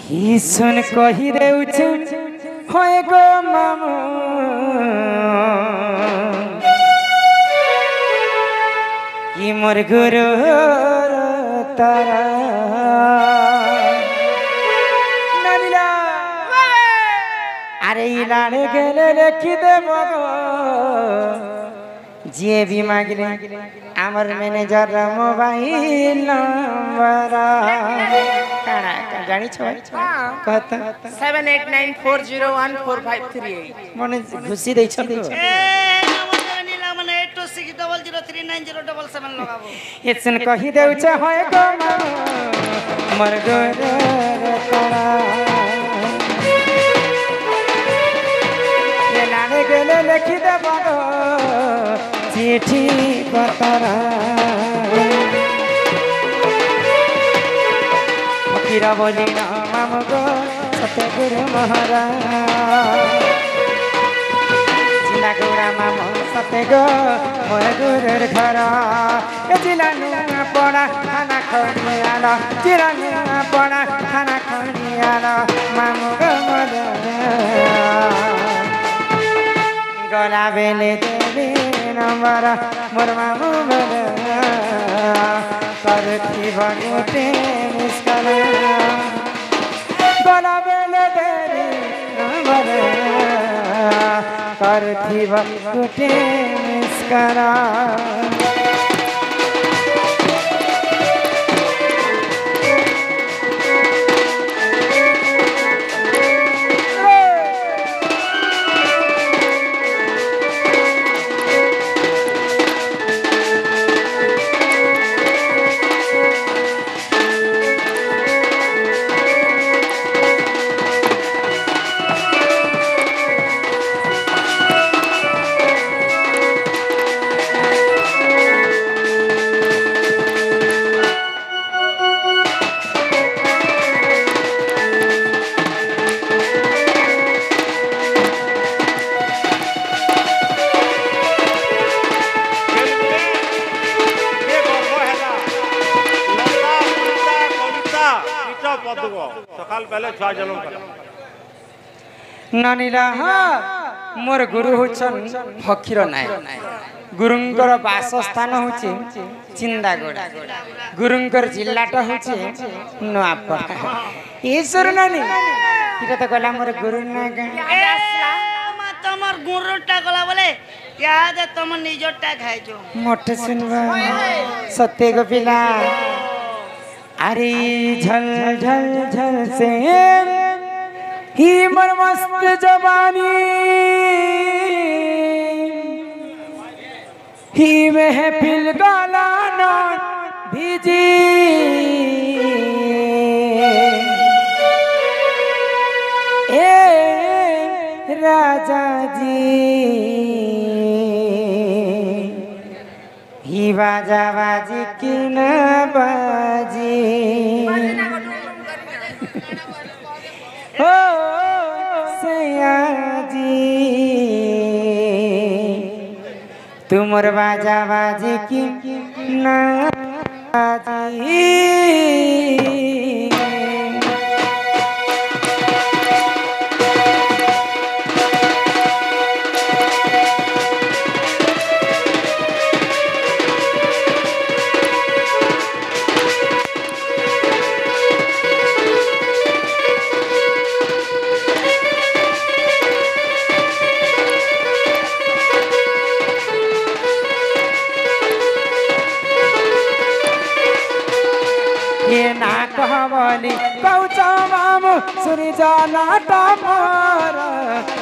ही सुन कही देउछ होए गो मामू कि मोर गुरु तारा नानीला अरे इलाने गेले लिखि देब जे भी मांगले आमर मैनेजर मोबाइल नंबर जानी छो कहता 7894014538 मने खुशी दै छ एसन कहि देउ छ होय गो मर गोर तारा ये लाने गेले लिखि देब चिठी पतरा फकीरा बोली ना मामू गो सतगुरु महाराज जिला गौरा मामू सतगो मोर गुरुर घर जिला नुआ पड़ा खाना खड़ियाला जिला नुआ पड़ा खाना खड़ियाला मामू गो मोर गला बेले देवी नंबर मोर मामू मोर करथी बगुटे निष्कल गला बेले देवी नंबर करथी बगुटे निष्कल नानीला मोर गुरु होछन फकीर नाय गुरुंकर वासस्थान होचे चिंदागोड़ा गुरुंकर जिल्लाटा होचे नोआपड़ा ईश्वर नानी इटा तो गला मोर गुरु ना तमर गुरुटा गला बोले याद तुम निजटा खाइजो मोटे सुनवा सत्य गो पिला अरे झल झल झल से ही मर मस्त जवानी ही महफिल गाला ना भीजी ए राजा जी ही बाजा बाजी की न बाजी हो सयाजी तुमर बाजा बाजी की ना बाजी कहवली कौचा मामू सूरजा नाटा मार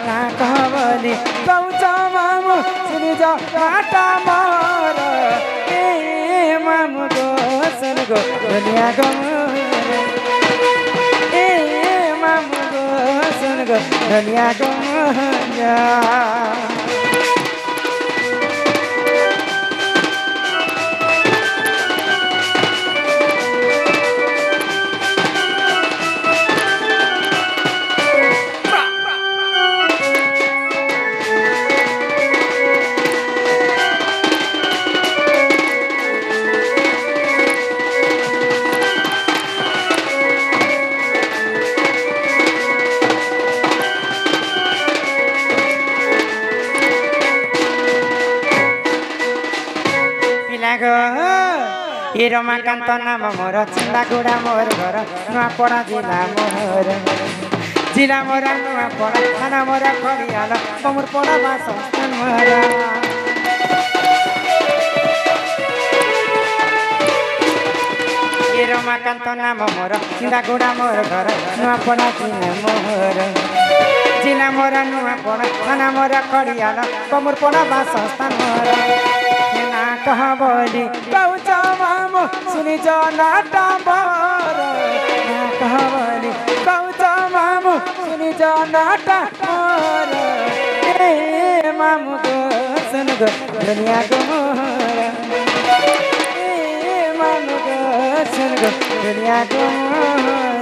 ना कहवली कौचा मामू सूरजा नाटा मार ए मामू गो सन गो दुनिया गो ए मामू गो सन गो दुनिया गो ए रमाकांत नाम मोर चिंदागुड़ा मोर घर नुआपड़ा जिला मोर नुआपड़ा थाना मोर खड़ियाल बमुरपड़ा बासस्थान मोर ए रमाकांत नाम मोर चिंदागुड़ा मोर घर नुआपड़ा जिला मोर नुआपड़ा थाना मोर खड़ियाल बमुरपड़ा बासस्थान मोर कहा बोली कौच मामू सुनी जो नाटा मोर कहा बोली कौच मामू सुनी जो नाटा मोर ए मामू गो सुन गो दुनिया को मोर ए मामू गो सुन गो दुनिया को मोर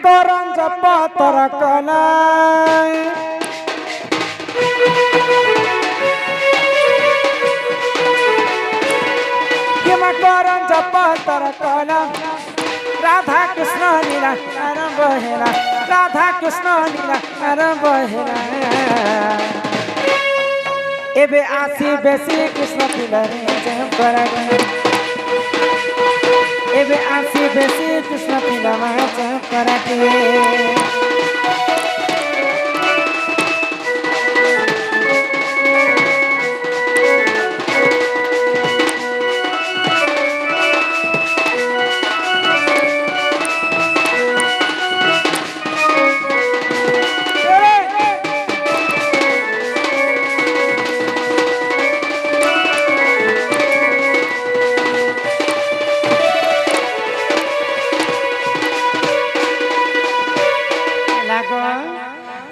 करंज पतर कला करंज पतर कला राधा कृष्ण लीला आरंभ हेला राधा कृष्ण लीला आरंभ हेला एबे आसी बेसी कृष्ण पिलरे जय करा एबे आसी बेसी कृष्ण पिला माच कराटे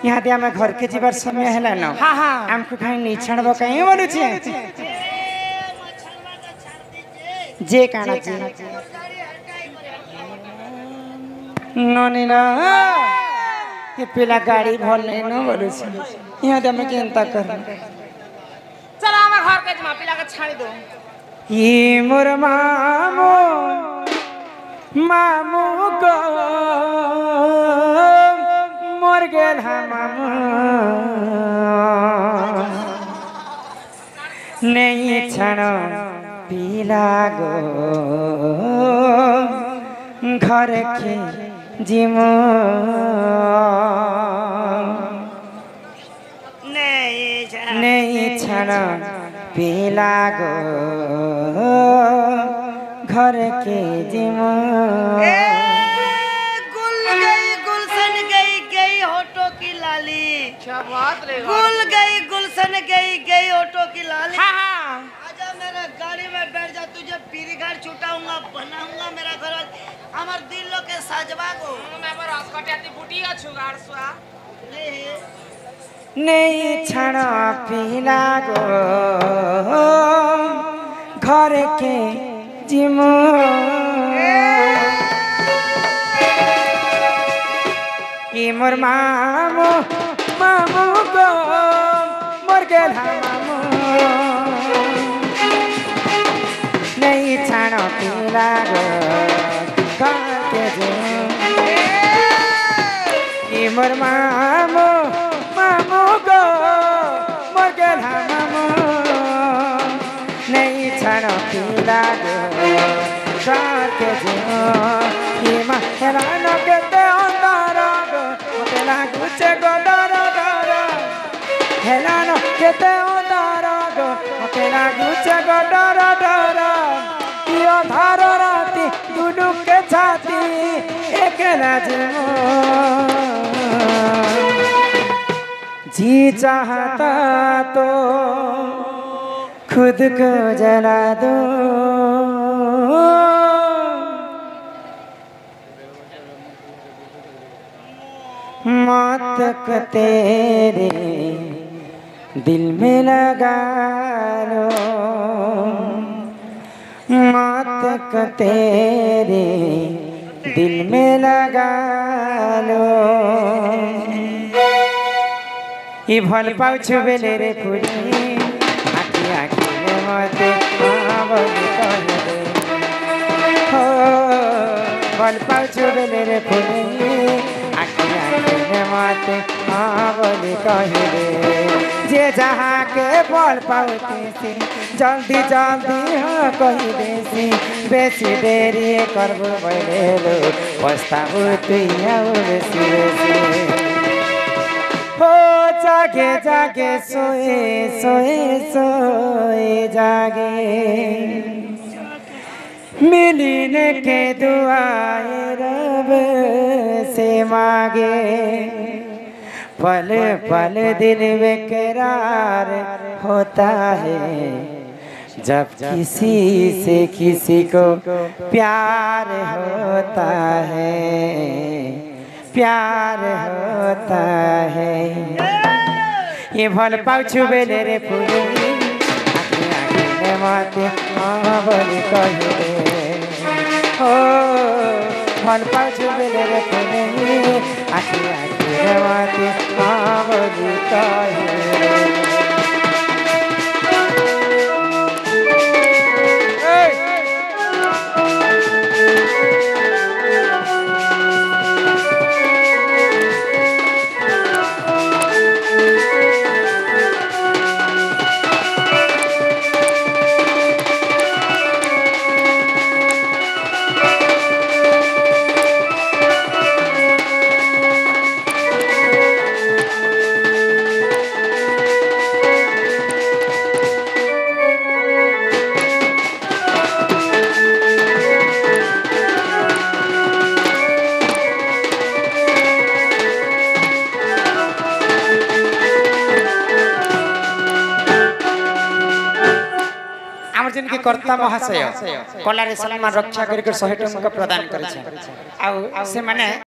यहाँ दे हमें घर के जीवार समय है ना हाँ हाँ हमको कहीं नहीं छड़बो कहीं बोलू छे जे काना छे ननी ना ये पिला गाड़ी भल नहीं ना बोलू छे यहाँ दे हमें केंता कर चलो हमें घर के जमा पिला के छाड़ी दो ये मोर मामू मामू को मोर गेल हम नहीं छण पीला गो घर के जिम नहीं छण पीला गो घर के जिम गुल गई गुलशन गई ऑटो की लाली हाँ हाँ आजा मेरा गाड़ी में बैठ जा तुझे पीरी घर छुटाऊंगा बनाऊंगा मेरा घर हमार दिल लो के साजवा को मैं पर अस्कटियाती बुटी छुगाड़ सुआ नहीं छण पीला गो घर के जिमो ई मोर मामू मामू गो मोर गेल मामू नहीं छाण पीला गो घर के जिमो ई मोर मामू मामू गो मोर गेल मामू नहीं छाण पीला गो घर के जिमो ई मा हेला न केते अंधारा गो मते लागुचे गो डरा डरा हेला न केते अंधारा गो मते लागुचे गो डरा डरा ई अंधार राती दुनु के छाती एकला जिमो जी चाहता तो खुद को जला दो मौत को तेरे दिल में लगा लो, मौत को तेरे दिल में लगा लो। ये भल पाउछु बेले रे फुली आखी आखी ने मते बोली कहले हो, भल पाउछु बेले रे फुली आखी आखी ने मते बोली कहले। जे जहाँ के बल पाउती सी जल्दी जल्दी हाँ कही देसी, बेसी देरी करबो बैले लो पछताबो तुई आउ बेसी बेसी। हो जागे जागे सोए सोए सोए जागे, मिलने के दुआए रब से मांगे। पल पल दिल बेकरार होता है जब किसी से किसी को प्यार होता है, प्यार होता है। ये भल पाउछु बेले रे फुली आखी आखी ने मते बोली कहले हो, भल पाउछु बेले रे फुली आखी आखी ने मते बोली कहले। जिनके कर्ता महाशय कलारे सम्मान रक्षा करके 100 टଙ୍କା प्रदान करे।